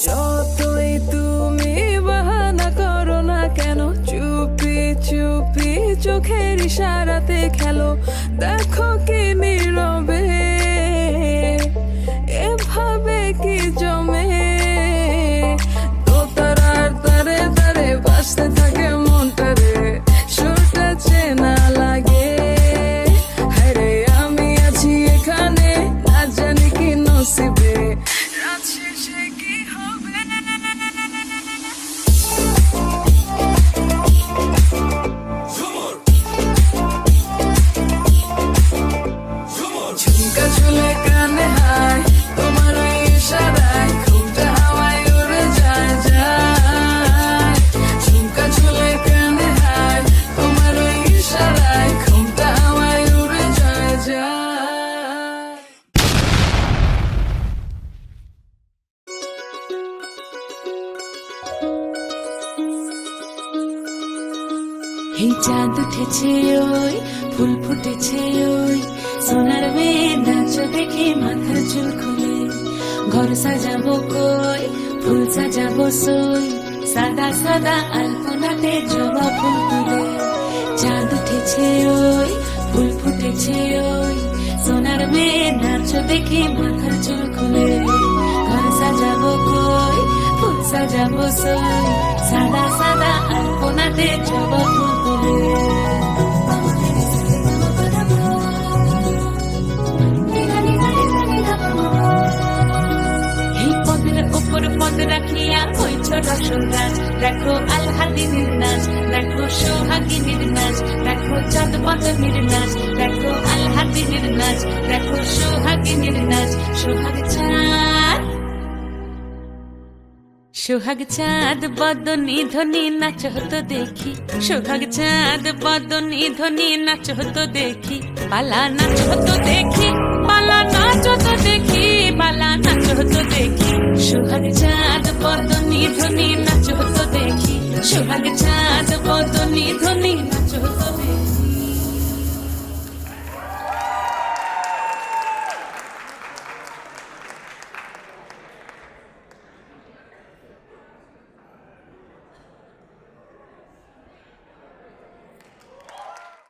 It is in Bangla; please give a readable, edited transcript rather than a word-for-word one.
যতই তুমি বাহানা করো না কেন, চুপি চুপি চোখের ইশারাতে খেলো। দেখো কি নীরবে এভাবে কি জমে, দোতারার তারে তারে বাজতে থাকে মনটারে, সুরটা চেনা লাগে। হায়রে আমি আছি এখানে, না জানি কি নসিবে, রাত শেষে কি হবে। ঝুমকা ঝুলে কানে হায়, তোমার ওই ইশারায় ঘুমটা হাওয়ায় উড়ে যায় যায়। ঝুমকা ঝুলে কানে হায়, তোমার ওই ইশারায় ঘুমটা হাওয়ায় উড়ে যায় যায়। এই চাঁদ উঠেছে ওই, ফুল ফুটেছে ওই, সোনার মেয়ে নাচ দেখে মাথার চুল খুলে। ঘর সাজাবো কই, ফুল সাজাবো সই, সাদা সাদা আলপনাতে জবা ফুল তুলে। চাঁদ উঠেছে ওই, ফুল ফুটেছে ওই, সোনার মেয়ে নাচ দেখে মাথার চুল খুলে। ঘর সাজাবো কই, ফুল সাজাবো সই, সাদা সাদা আলপনাতে জবা ফুল তুলে। এই পদের উপর পদ রাখিয়া হইছ রসরাজ, দেখো আলহাদিনীর নাচ, দেখো সোহাগিনীর নাচ, দেখো চাঁদ পদনীর নাচ, দেখো আলহাদিনীর নাচ, দেখো সোহাগিনীর নাচ। সোহাগ চাঁদ, সোহাগ চাঁদ বদনী ধ্বনি নাচ হতো দেখি, সোহাগ চাঁদ বদনী ধ্বনি নাচ হতো দেখি। বালা নাচ হতো দেখি, বালা নাচ হতো দেখি, বালা নাচ হতো দেখি। সোহাগ চাঁদ বদনী ধ্বনি নাচ হতো দেখি, সোহাগ চাঁদ বদনী ধ্বনি